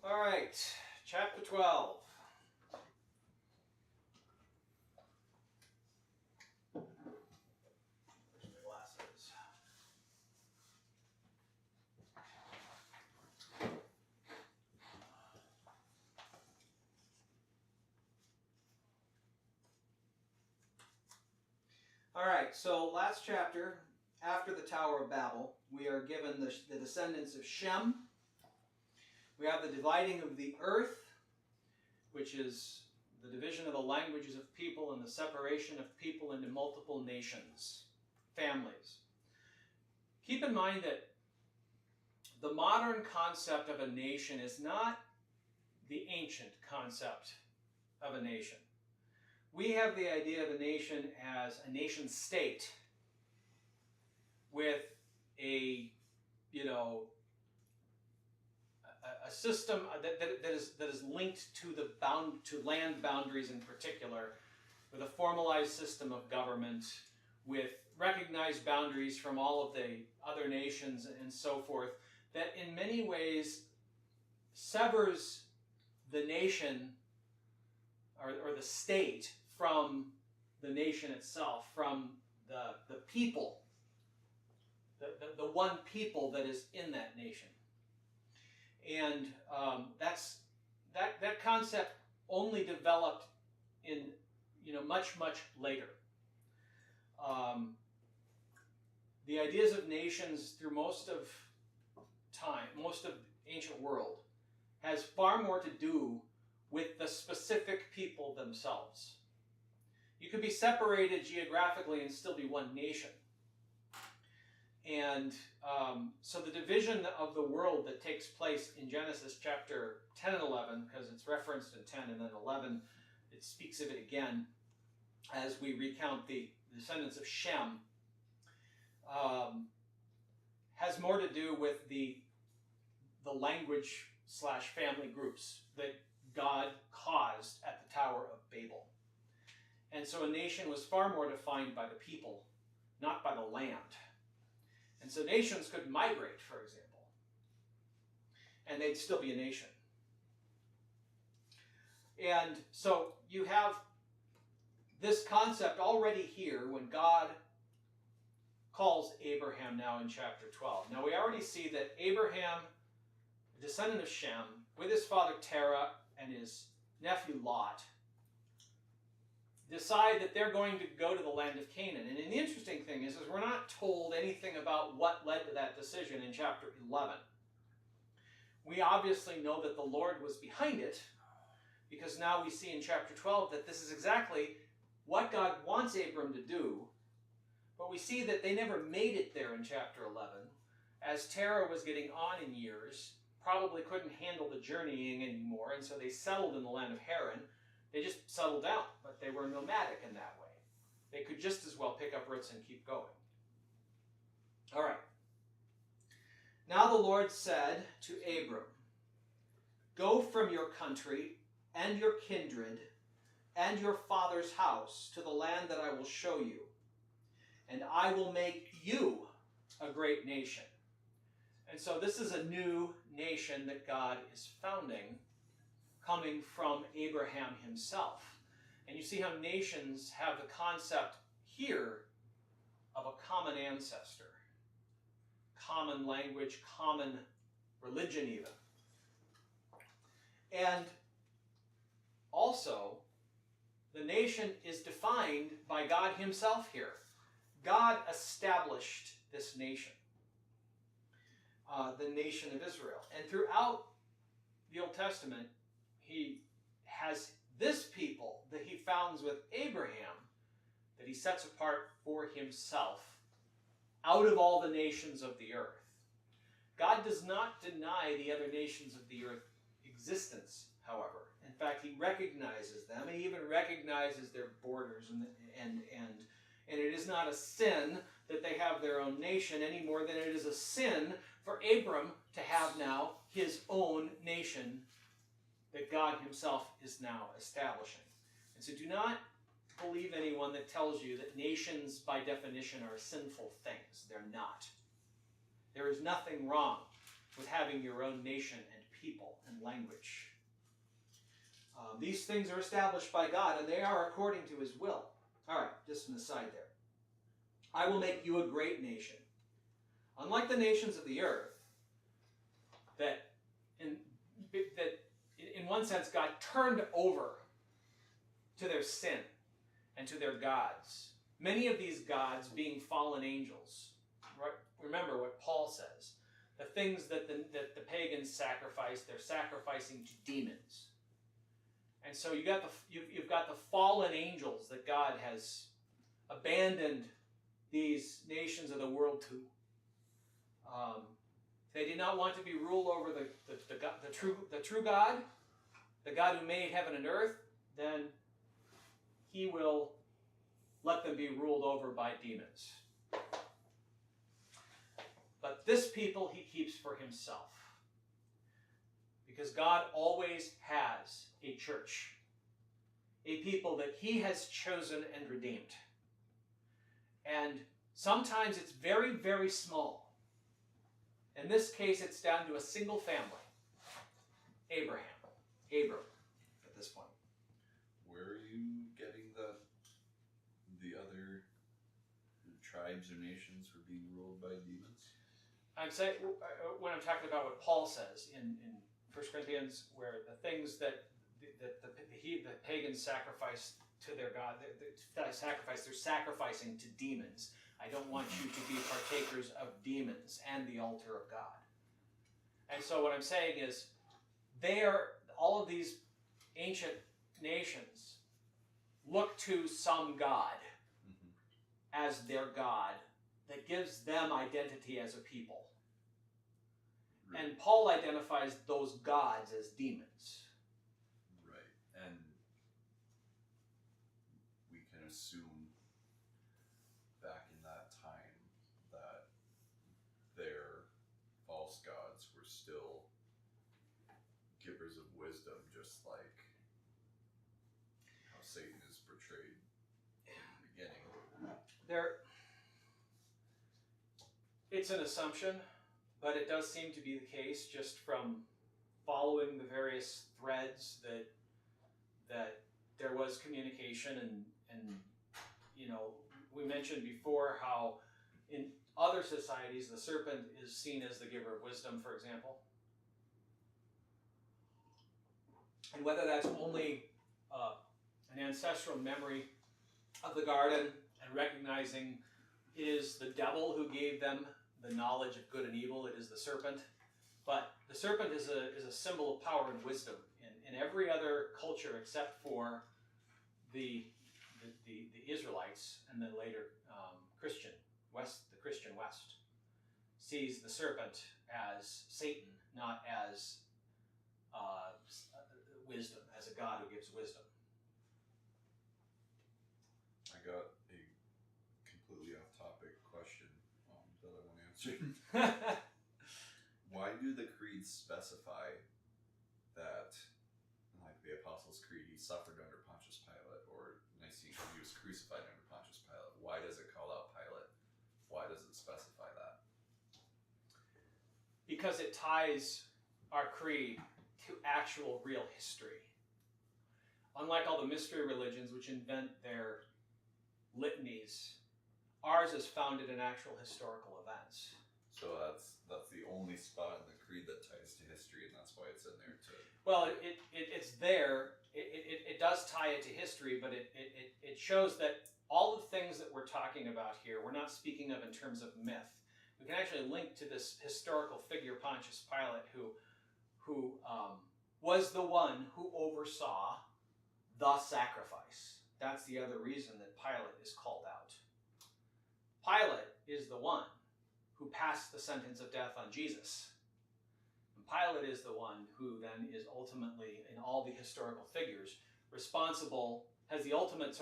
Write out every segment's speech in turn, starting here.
All right, chapter 12. Where's my glasses? All right, so last chapter, after the Tower of Babel, we are given the descendants of Shem. We have the dividing of the earth, which is the division of the languages of people and the separation of people into multiple nations, families. Keep in mind that the modern concept of a nation is not the ancient concept of a nation. We have the idea of a nation as a nation state with a system that is linked to land boundaries in particular, with a formalized system of government, with recognized boundaries from all of the other nations and so forth, that in many ways severs the nation or the state from the nation itself, from the people, the one people that is in that nation. And that concept only developed in much later. The ideas of nations through most of time, most of the ancient world, has far more to do with the specific people themselves. You could be separated geographically and still be one nation. And so the division of the world that takes place in Genesis chapter 10 and 11, because it's referenced in 10 and then 11, it speaks of it again as we recount the descendants of Shem, has more to do with the language / family groups that God caused at the Tower of Babel. And so a nation was far more defined by the people, not by the land. And so nations could migrate, for example, and they'd still be a nation. And so you have this concept already here when God calls Abraham now in chapter 12. Now we already see that Abraham, a descendant of Shem, with his father Terah and his nephew Lot, decide that they're going to go to the land of Canaan. And the interesting thing is we're not told anything about what led to that decision in chapter 11. We obviously know that the Lord was behind it, because now we see in chapter 12 that this is exactly what God wants Abram to do. But we see that they never made it there in chapter 11, as Terah was getting on in years, probably couldn't handle the journeying anymore, and so they settled in the land of Haran. They just settled down, but they were nomadic in that way. They could just as well pick up roots and keep going. All right. Now the Lord said to Abram, "Go from your country and your kindred and your father's house to the land that I will show you, and I will make you a great nation." And so this is a new nation that God is founding, coming from Abraham himself. And you see how nations have the concept here of a common ancestor, common language, common religion even. And also, the nation is defined by God himself here. God established this nation, the nation of Israel. And throughout the Old Testament, he has this people that he founds with Abraham, that he sets apart for himself out of all the nations of the earth. God does not deny the other nations of the earth existence, however. In fact, he recognizes them, and he even recognizes their borders, and it is not a sin that they have their own nation any more than it is a sin for Abram to have now his own nation that God himself is now establishing. And so do not believe anyone that tells you that nations by definition are sinful things. They're not. There is nothing wrong with having your own nation and people and language. These things are established by God, and they are according to his will. All right, just an aside there. I will make you a great nation. Unlike the nations of the earth, that in one sense God turned over to their sin and to their gods. Many of these gods being fallen angels. Right? Remember what Paul says. The things that the pagans sacrifice, they're sacrificing to demons. And so you've got the fallen angels that God has abandoned these nations of the world to. They did not want to be ruled over the true God, the God who made heaven and earth. Then he will let them be ruled over by demons. But this people he keeps for himself. Because God always has a church, a people that he has chosen and redeemed. And sometimes it's very, very small. In this case, it's down to a single family, Abram, at this point. Where are you getting the other tribes or nations were being ruled by demons? I'm saying, when I'm talking about what Paul says in 1 Corinthians, where the things that the pagans sacrifice to their God, they're sacrificing to demons. I don't want you to be partakers of demons and the altar of God. And so what I'm saying is, all of these ancient nations look to some God as their God that gives them identity as a people. Right. And Paul identifies those gods as demons. Right. And we can assume back in that time that their false gods were still givers of wisdom, just like how Satan is portrayed in the beginning. It's an assumption, but it does seem to be the case just from following the various threads that there was communication and we mentioned before how in other societies the serpent is seen as the giver of wisdom, for example. And whether that's only an ancestral memory of the garden and recognizing it is the devil who gave them the knowledge of good and evil, it is the serpent. But the serpent is a symbol of power and wisdom in every other culture except for the Israelites and then later the Christian West sees the serpent as Satan, not as wisdom, as a God who gives wisdom. I got a completely off-topic question that I want to answer. Why do the creeds specify that, like the Apostles' Creed, he suffered under Pontius Pilate, or Nicene Creed, he was crucified under Pontius Pilate? Why does it call out Pilate? Why does it specify that? Because it ties our creed to actual real history. Unlike all the mystery religions which invent their litanies, ours is founded in actual historical events. So that's the only spot in the creed that ties to history, and that's why it's in there too. Well, it's there. It does tie it to history, but it shows that all the things that we're talking about here, we're not speaking of in terms of myth. We can actually link to this historical figure, Pontius Pilate, who was the one who oversaw the sacrifice. That's the other reason that Pilate is called out. Pilate is the one who passed the sentence of death on Jesus. And Pilate is the one who then is ultimately, in all the historical figures, responsible, has the ultimate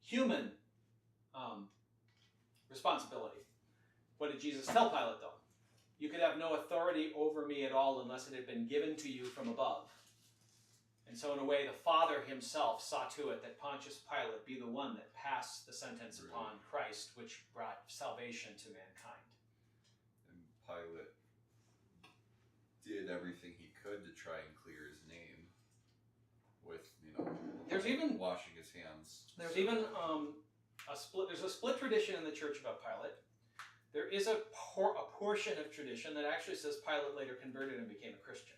human responsibility. What did Jesus tell Pilate, though? You could have no authority over me at all unless it had been given to you from above. And so in a way, the Father himself saw to it that Pontius Pilate be the one that passed the sentence upon Christ, which brought salvation to mankind. And Pilate did everything he could to try and clear his name with, There's even washing his hands. there's even there's a split tradition in the church about Pilate. There is a portion of tradition that actually says Pilate later converted and became a Christian.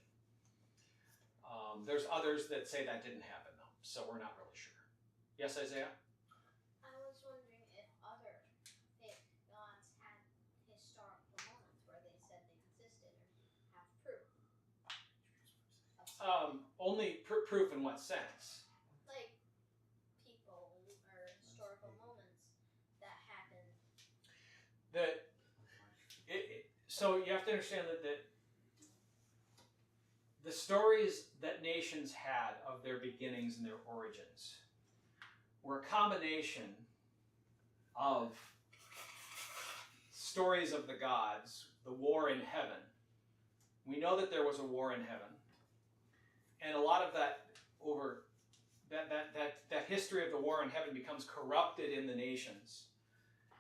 There's others that say that didn't happen, though, so we're not really sure. Yes, Isaiah? I was wondering if other fake gods had historical moments where they said they existed or have proof. Only proof in what sense? Like people or historical moments that happened. So you have to understand that the stories that nations had of their beginnings and their origins were a combination of stories of the gods, the war in heaven. We know that there was a war in heaven, and a lot of that that history of the war in heaven becomes corrupted in the nations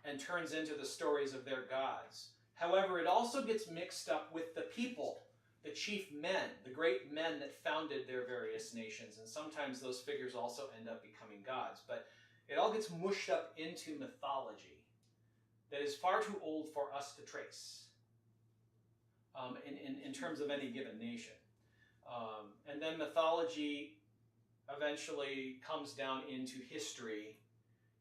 and turns into the stories of their gods. However, it also gets mixed up with the people, the chief men, the great men that founded their various nations, and sometimes those figures also end up becoming gods. But it all gets mushed up into mythology that is far too old for us to trace in terms of any given nation. And then mythology eventually comes down into history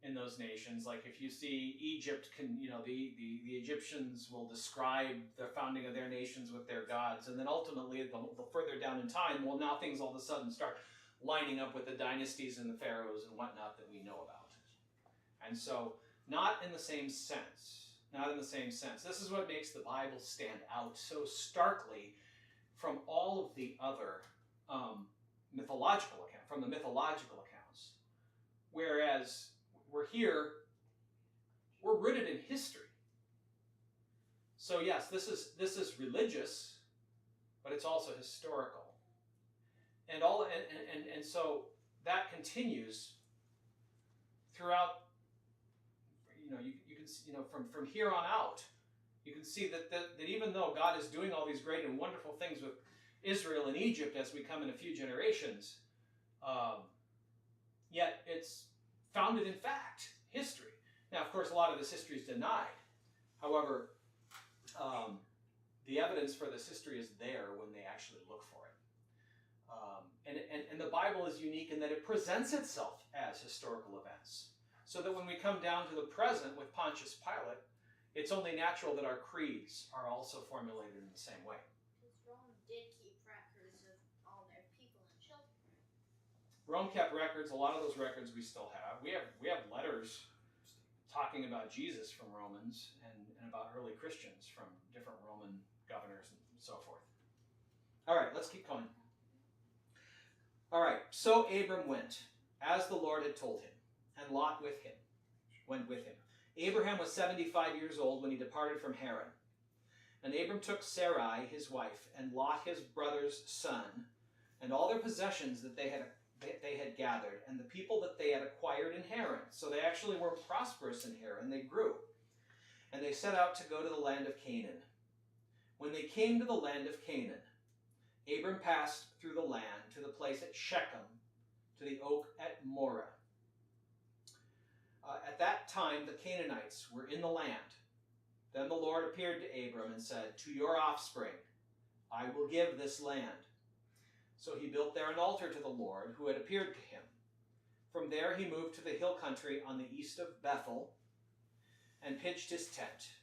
in those nations. Like if you see Egypt, the Egyptians will describe the founding of their nations with their gods, and then ultimately, the further down in time, well, now things all of a sudden start lining up with the dynasties and the pharaohs and whatnot that we know about. And so, not in the same sense. Not in the same sense. This is what makes the Bible stand out so starkly from all of the other mythological accounts. Whereas we're rooted in history. So yes, this is religious, but it's also historical. And so that continues throughout. You can from here on out, you can see that even though God is doing all these great and wonderful things with Israel and Egypt as we come in a few generations, yet it's founded in fact, history. Now, of course, a lot of this history is denied. However, the evidence for this history is there when they actually look for it. And the Bible is unique in that it presents itself as historical events. So that when we come down to the present with Pontius Pilate, it's only natural that our creeds are also formulated in the same way. Because Rome did keep records of all their people and children. Rome kept records. A lot of those records we still have. We have letters talking about Jesus from Romans and about early Christians from different Roman governors and so forth. All right, let's keep going. All right, so Abram went, as the Lord had told him, and Lot went with him. Abraham was 75 years old when he departed from Haran. And Abram took Sarai, his wife, and Lot, his brother's son, and all their possessions that they had gathered, and the people that they had acquired in Haran. So they actually were prosperous in Haran. They grew. And they set out to go to the land of Canaan. When they came to the land of Canaan, Abram passed through the land to the place at Shechem, to the oak at Moreh. At that time, the Canaanites were in the land. Then the Lord appeared to Abram and said, "To your offspring I will give this land." So he built there an altar to the Lord who had appeared to him. From there he moved to the hill country on the east of Bethel and pitched his tent,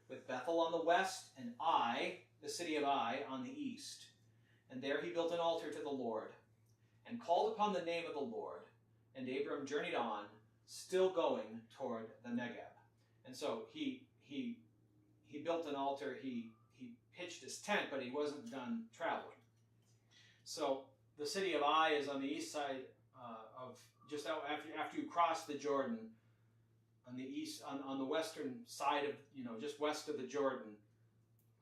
with Bethel on the west and Ai, the city of Ai, on the east. And there he built an altar to the Lord and called upon the name of the Lord. And Abram journeyed on, still going toward the Negeb. And so he built an altar, he pitched his tent, but he wasn't done traveling. So the city of Ai is on the east side of, just out after you cross the Jordan, on the east, on the western side of, just west of the Jordan.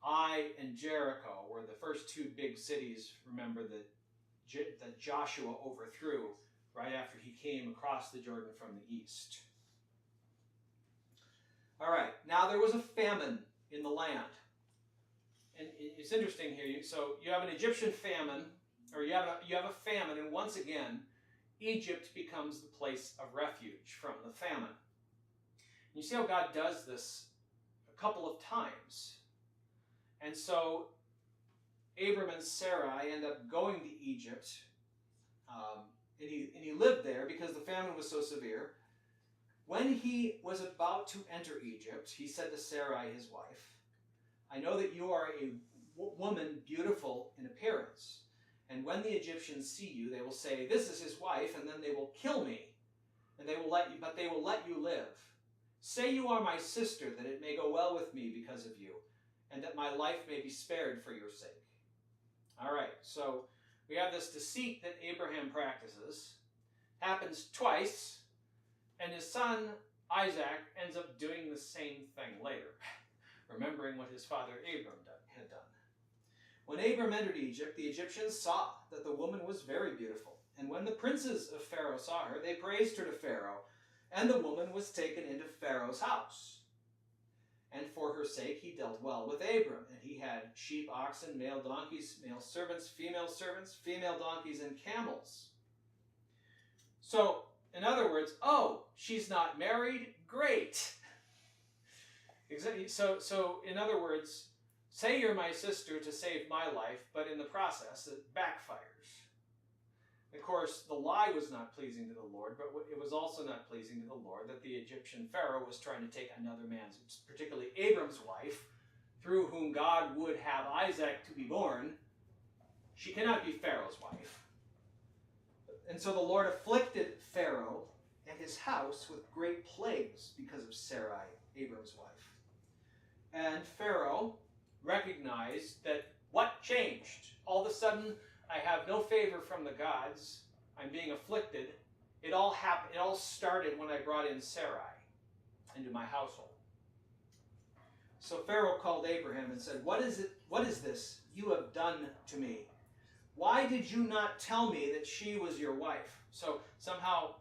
Ai and Jericho were the first two big cities, remember, that Joshua overthrew right after he came across the Jordan from the east. All right, now there was a famine in the land. and it's interesting here. So you have an Egyptian famine, or you have a famine, and once again, Egypt becomes the place of refuge from the famine. You see how God does this a couple of times. And so Abram and Sarai end up going to Egypt, and he lived there because the famine was so severe. When he was about to enter Egypt, he said to Sarai, his wife, I know that you are a woman beautiful in appearance, and when the Egyptians see you, they will say, this is his wife, and then they will kill me, and they will let you live. Say you are my sister, that it may go well with me because of you, and that my life may be spared for your sake. All right, so we have this deceit that Abraham practices, happens twice, and his son Isaac ends up doing the same thing later, remembering what his father Abram had done. When Abram entered Egypt, the Egyptians saw that the woman was very beautiful, and when the princes of Pharaoh saw her, they praised her to Pharaoh, and the woman was taken into Pharaoh's house. And for her sake he dealt well with Abram, and he had sheep, oxen, male donkeys, male servants, female donkeys, and camels. So, in other words, oh, she's not married? Great. So in other words, say you're my sister to save my life, but in the process it backfires. Of course, the lie was not pleasing to the Lord, but it was also not pleasing to the Lord that the Egyptian Pharaoh was trying to take another man's, particularly Abram's wife, through whom God would have Isaac to be born. She cannot be Pharaoh's wife. And so the Lord afflicted Pharaoh and his house with great plagues because of Sarai, Abram's wife. And Pharaoh recognized that what changed? All of a sudden, I have no favor from the gods. I'm being afflicted. It all happened. It all started when I brought in Sarai into my household. So Pharaoh called Abraham and said, What is this you have done to me? Why did you not tell me that she was your wife? So somehow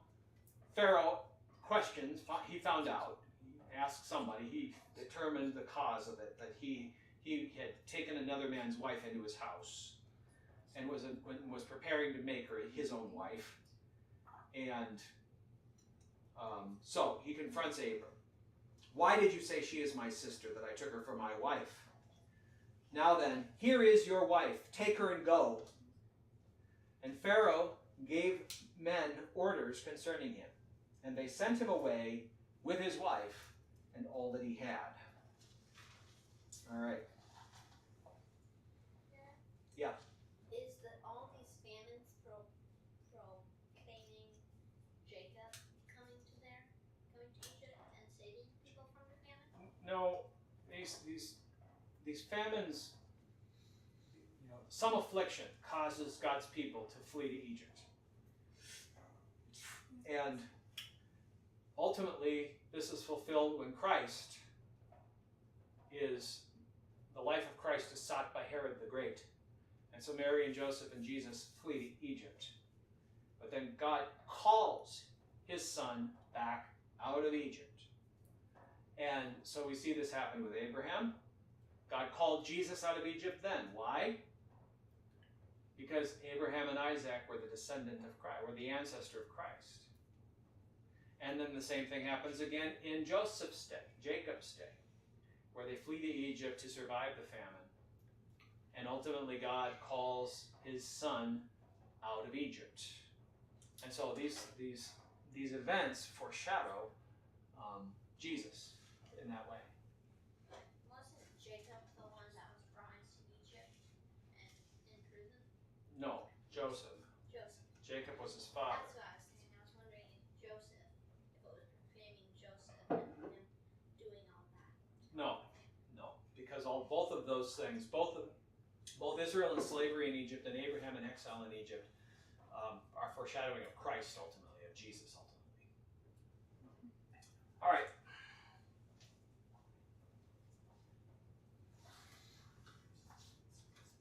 Pharaoh questioned, he found out, he asked somebody, he determined the cause of it, that he had taken another man's wife into his house and was preparing to make her his own wife. And so he confronts Abram. Why did you say she is my sister, that I took her for my wife? Now then, here is your wife. Take her and go. And Pharaoh gave men orders concerning him, and they sent him away with his wife and all that he had. All right. Yeah. Is that all these famines proclaiming Jacob coming to Egypt and saving people from the famine? No, these famines, some affliction causes God's people to flee to Egypt. And ultimately, this is fulfilled when the life of Christ is sought by Herod the Great. And so Mary and Joseph and Jesus flee to Egypt. But then God calls his son back out of Egypt. And so we see this happen with Abraham. God called Jesus out of Egypt then. Why? Because Abraham and Isaac were the descendant of Christ, were the ancestor of Christ. And then the same thing happens again in Joseph's day, Jacob's day, where they flee to Egypt to survive the famine. And ultimately God calls his son out of Egypt. And so these events foreshadow Jesus in that way. Wasn't Jacob the one that was promised to Egypt and in prison? No, Joseph. Joseph. Jacob was his father. That's what I was thinking. I was wondering if it was proclaiming Joseph and him doing all that. No, because both of those things, both Israel in slavery in Egypt and Abraham in exile in Egypt, are foreshadowing of Christ ultimately, of Jesus ultimately. All right.